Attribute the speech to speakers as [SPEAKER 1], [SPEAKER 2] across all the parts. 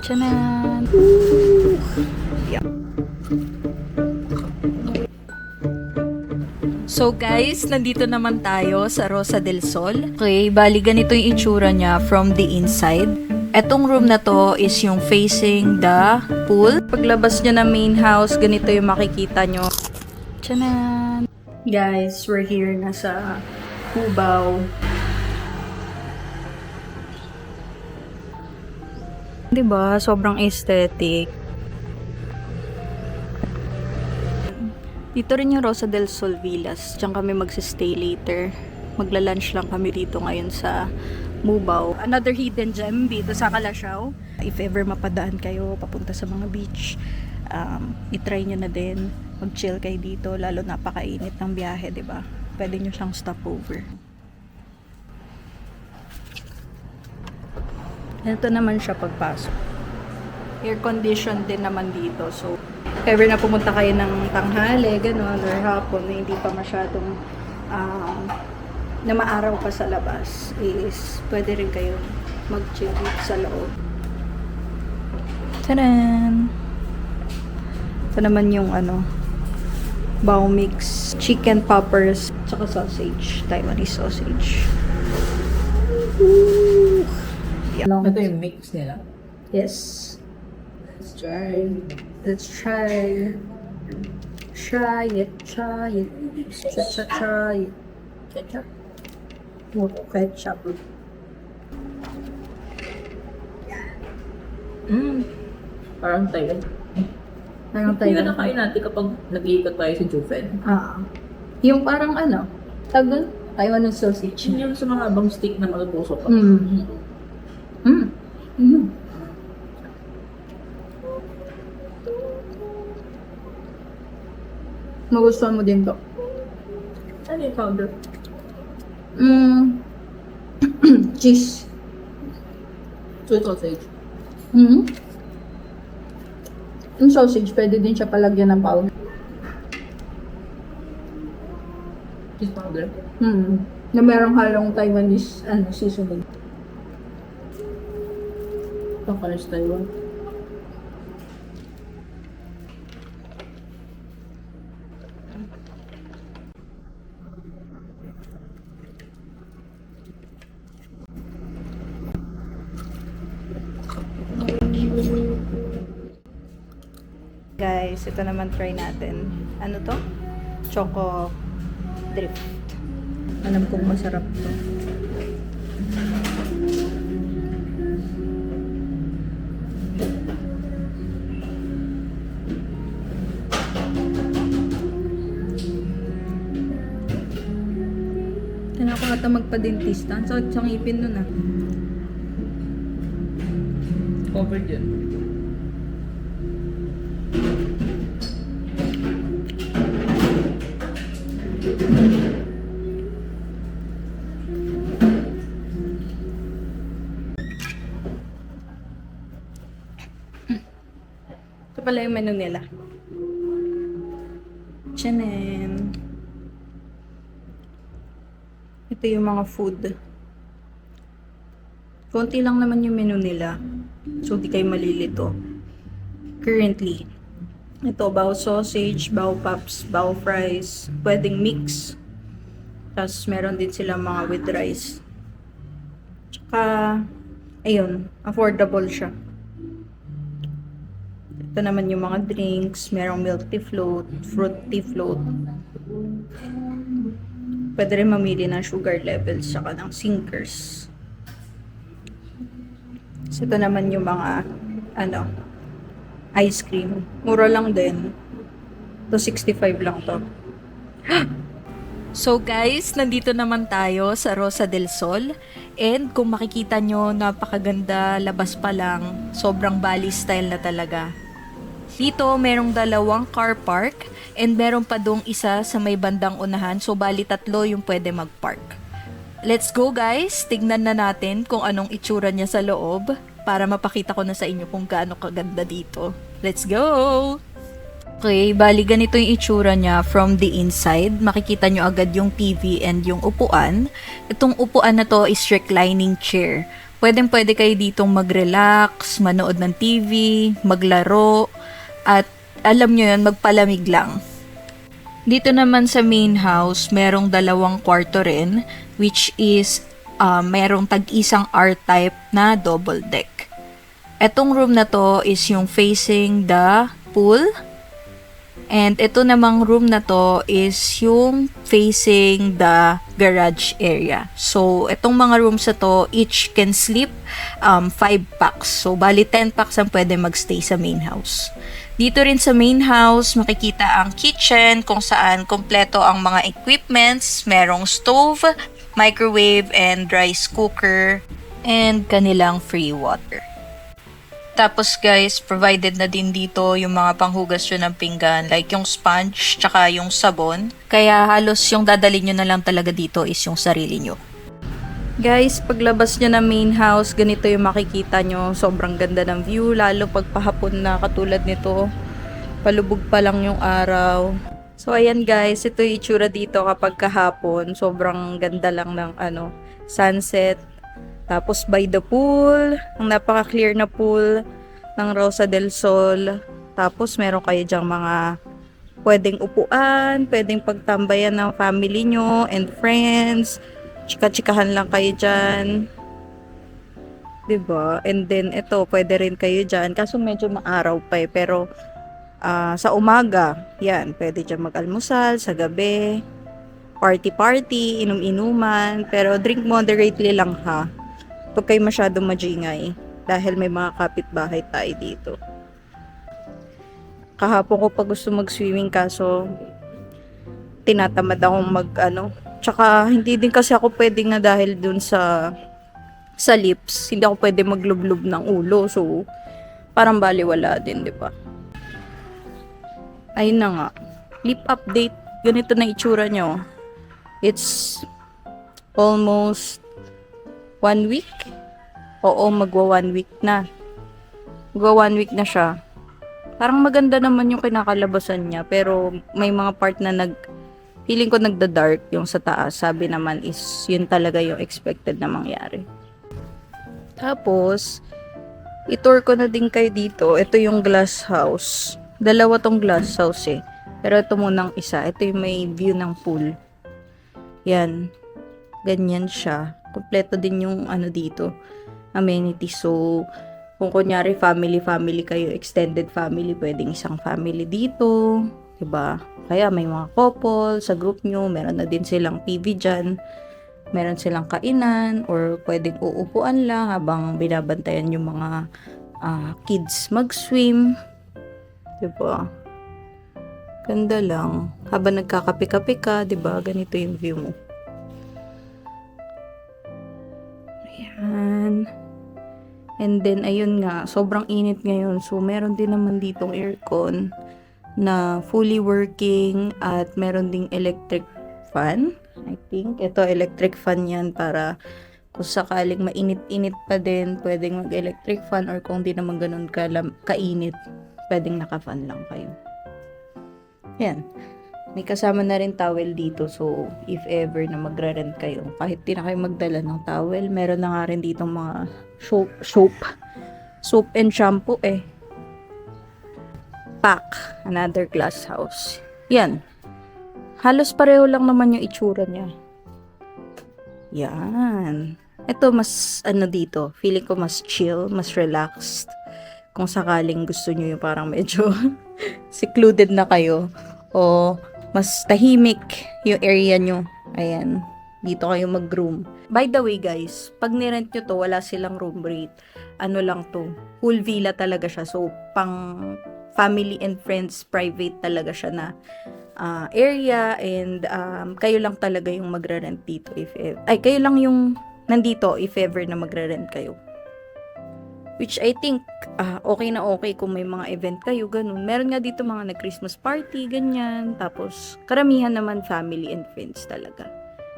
[SPEAKER 1] Tiyanan! Yeah. So guys, nandito naman tayo sa Rosa del Sol. Okay, bali ganito yung itsura niya from the inside. Etong room na to is yung facing the pool. Paglabas nyo na main house, ganito yung makikita nyo. Tiyanan! Guys, we're here na sa Cubao. Diba? Sobrang aesthetic. Dito rin yung Rosa del Sol Villas. Diyan kami magsistay later. Magla-lunch lang kami dito ngayon sa Mubao. Another hidden gem dito sa Calasiao. If ever mapadaan kayo papunta sa mga beach, itry nyo na din. Mag-chill kayo dito. Lalo napakainit ng biyahe, diba? Pwede nyo siyang stopover. Ito naman siya pagpasok. Air condition din naman dito. So, if ever na pumunta kayo ng tanghali, gano'n, or hapon, na hindi pa masyadong na maaraw pa sa labas, is pwede rin kayo mag-chill sa loob. Tadan! Ito naman yung bao mix, chicken poppers, tsaka sausage, Taiwanese sausage. Ooh. Yeah.
[SPEAKER 2] Ito yung mix nila.
[SPEAKER 1] Yes.
[SPEAKER 2] Let's try.
[SPEAKER 1] Let's try. Try it. Try it. Try it.
[SPEAKER 2] Ketchup.
[SPEAKER 1] Ketchup.
[SPEAKER 2] Parang Thailand.
[SPEAKER 1] Parang
[SPEAKER 2] Yung
[SPEAKER 1] tayo.
[SPEAKER 2] nakain natin kapag nag-iikot tayo sa Juven.
[SPEAKER 1] Yung parang tagal, Taiwan ng sausage.
[SPEAKER 2] Yung sa mga abang stick na malutuso pa.
[SPEAKER 1] Magustuhan mo din to.
[SPEAKER 2] Ano yung powder?
[SPEAKER 1] Cheese.
[SPEAKER 2] Sweet sausage.
[SPEAKER 1] Yung sausage, pwede din siya palagyan ng powder.
[SPEAKER 2] Cheese powder.
[SPEAKER 1] Na merong halong Taiwanese seasoning.
[SPEAKER 2] Ito pala sa Taiwan.
[SPEAKER 1] Guys, ito naman try natin. Ano to? Choco drift. Alam kong masarap to. Kaya ako ata magpa-dentista. Ang sakit sa ngipin nun
[SPEAKER 2] Covered yun.
[SPEAKER 1] Ito pala yung menu nila. Tiyanan. Ito yung mga food. Konti lang naman yung menu nila. So, di kayo malilito. Currently. Ito, bao sausage, bao pops, bao fries. Pwedeng mix. Tapos, meron din sila mga with rice. Tsaka, ayun, affordable siya. Ito naman yung mga drinks. Merong milk tea float, fruit tea float. Pwede rin mamili ng sugar levels saka ng sinkers. So, ito naman yung mga ice cream. Mura lang din. Ito 65 lang to. So guys, nandito naman tayo sa Rosa del Sol. And kung makikita nyo, napakaganda, labas pa lang. Sobrang Bali style na talaga. Dito, merong 2 car park and meron pa dong isa sa may bandang unahan. So, bali 3 yung pwede mag-park. Let's go guys! Tignan na natin kung anong itsura niya sa loob para mapakita ko na sa inyo kung gaano kaganda dito. Let's go! Okay, bali ganito yung itsura niya from the inside. Makikita nyo agad yung TV and yung upuan. Itong upuan na to is reclining chair. Pwedeng-pwede kayo ditong mag-relax, manood ng TV, maglaro, at alam nyo yun, magpalamig lang. Dito naman sa main house, merong 2 kwarto rin, which is merong tag-isang R-type na double deck. Etong room na to is yung facing the pool. And ito namang room na to is yung facing the garage area. So, itong mga rooms na to, each can sleep 5 packs. So, bali 10 packs ang pwede magstay sa main house. Dito rin sa main house, makikita ang kitchen kung saan kompleto ang mga equipments. Merong stove, microwave, and rice cooker, and kanilang free water. Tapos guys, provided na din dito yung mga panghugas nyo ng pinggan, like yung sponge, tsaka yung sabon. Kaya halos yung dadalhin nyo na lang talaga dito is yung sarili nyo. Guys, paglabas nyo ng main house, ganito yung makikita nyo. Sobrang ganda ng view, lalo pag pahapon na katulad nito. Palubog pa lang yung araw. So ayan guys, ito yung itsura dito kapag kahapon. Sobrang ganda lang ng sunset. Tapos by the pool, ang napaka-clear na pool ng Rosa del Sol. Tapos meron kayo dyang mga pwedeng upuan, pwedeng pagtambayan ng family nyo and friends. Chika-chikahan lang kayo dyan. Diba? And then ito, pwede rin kayo dyan. Kaso medyo maaraw pa eh. Pero sa umaga, yan, pwede dyan mag-almusal, sa gabi, party-party, inom-inuman. Pero drink moderately lang ha. Huwag kayo masyadong majingay dahil may mga kapitbahay tayo dito. Kahapon ko pa gusto mag-swimming kaso tinatamad akong tsaka hindi din kasi ako pwedeng na dahil dun sa lips, hindi ako pwede maglublob ng ulo. So, parang baliwala din, di ba? Ayun na nga. Lip update. Ganito na itsura nyo. It's almost 1 week? Oo, magwa 1 week na. Magwa 1 week na siya. Parang maganda naman yung kinakalabasan niya. Pero may mga part na feeling ko nagda-dark yung sa taas. Sabi naman is yun talaga yung expected na mangyari. Tapos, itour ko na din kayo dito. Ito yung glass house. 2 tong glass house eh. Pero ito munang isa. Ito yung may view ng pool. Yan. Ganyan siya. Kompleto din yung dito, amenities. So, kung kunyari family kayo, extended family, pwedeng isang family dito, diba? Kaya may mga couple sa group nyo, meron na din silang TV dyan, meron silang kainan, or pwedeng uupuan lang habang binabantayan yung mga kids mag-swim, diba? Ganda lang. Habang nagkakape-kape ka, diba? Ganito yung view mo. And then, ayun nga, sobrang init ngayon. So, meron din naman ditong aircon na fully working at meron ding electric fan. I think, ito electric fan yan para kung sakaling mainit-init pa din, pwedeng mag-electric fan, or kung di naman ganun kainit, pwedeng naka-fan lang kayo. Yan. May kasama na rin towel dito. So, if ever na magre-rent kayo, kahit di na kayo magdala ng towel, meron na nga rin dito mga soap and shampoo eh. Pack. Another glass house. Yan. Halos pareho lang naman yung itsura niya. Yan. Ito mas dito. Feeling ko mas chill, mas relaxed. Kung sakaling gusto nyo yung parang medyo secluded na kayo. O mas tahimik yung area nyo. Ayan. Dito kayo mag-room. By the way guys, pag nirent nyo to, wala silang room rate. Ano lang to, whole villa talaga siya. So, pang family and friends, private talaga siya na area. And kayo lang talaga yung magre-rent dito. Kayo lang yung nandito if ever na magre-rent kayo. Which I think, okay na okay kung may mga event kayo, ganun. Meron nga dito mga nag-Christmas party, ganyan. Tapos, karamihan naman family and friends talaga.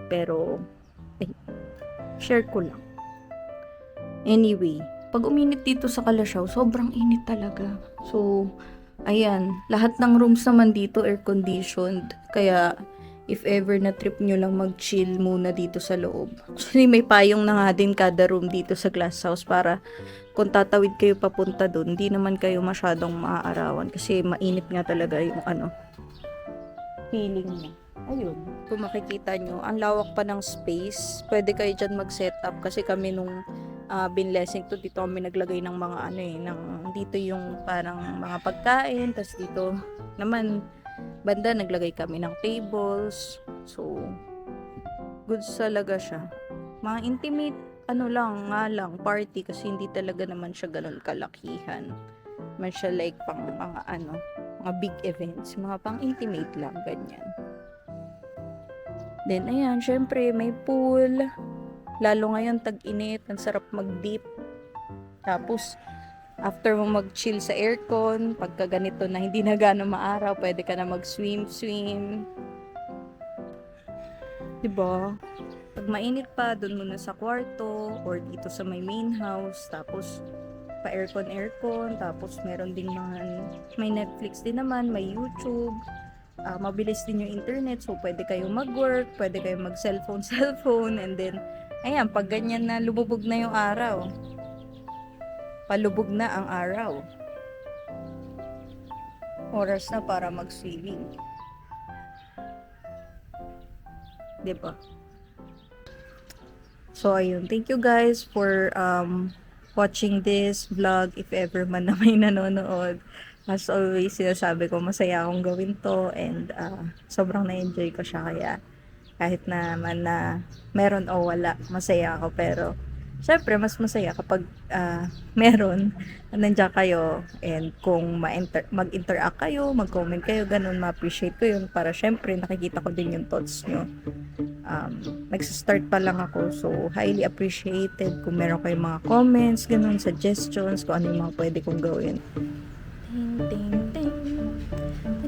[SPEAKER 1] Pero, share ko lang. Anyway, pag uminit dito sa Kalasyaw, sobrang init talaga. So, ayan. Lahat ng rooms naman dito air-conditioned. Kaya, if ever na trip nyo lang mag-chill muna dito sa loob. Actually, may payong na nga din kada room dito sa glass house para kung tatawid kayo papunta dun, hindi naman kayo masyadong maaarawan kasi mainit nga talaga yung feeling niya. Ayun. Kung makikita nyo, ang lawak pa ng space. Pwede kayo dyan mag-setup kasi kami nung binlessing to, dito kami naglagay ng mga dito yung parang mga pagkain, tas dito naman banda naglagay kami ng tables. So, good talaga siya. Mga intimate, party kasi hindi talaga naman siya ganun kalakihan. Man siya like pang mga big events, mga pang intimate lang, ganyan. Then, ayan, syempre, may pool. Lalo ngayon, tag-init, ang sarap mag-dip. Tapos, after mo mag-chill sa aircon, pagka ganito na hindi na gano'ng maaraw, pwede ka na mag-swim. Diba? Pag mainit pa, dun muna sa kwarto, or dito sa may main house, tapos pa-aircon, tapos meron ding may Netflix din naman, may YouTube, mabilis din yung internet, so pwede kayo mag-work, pwede kayo mag-cellphone, and then, ayan, pag ganyan na lumubog na yung araw, palubog na ang araw, oras na para mag-swimming. Diba? So, ayun. Thank you guys for watching this vlog, if ever man na may nanonood. As always, sinasabi ko, masaya akong gawin to, and sobrang na-enjoy ko siya, kaya kahit naman na meron o wala, masaya ako. Pero syempre mas masaya kapag meron, nandiyan kayo, and kung mag-interact kayo, mag-comment kayo, ganun, ma-appreciate ko yun, para syempre nakikita ko din yung thoughts nyo. Nagsistart pa lang ako, so highly appreciated kung meron kayong mga comments, ganun, suggestions, kung ano yung mga pwede kong gawin. Ting, ting, ting.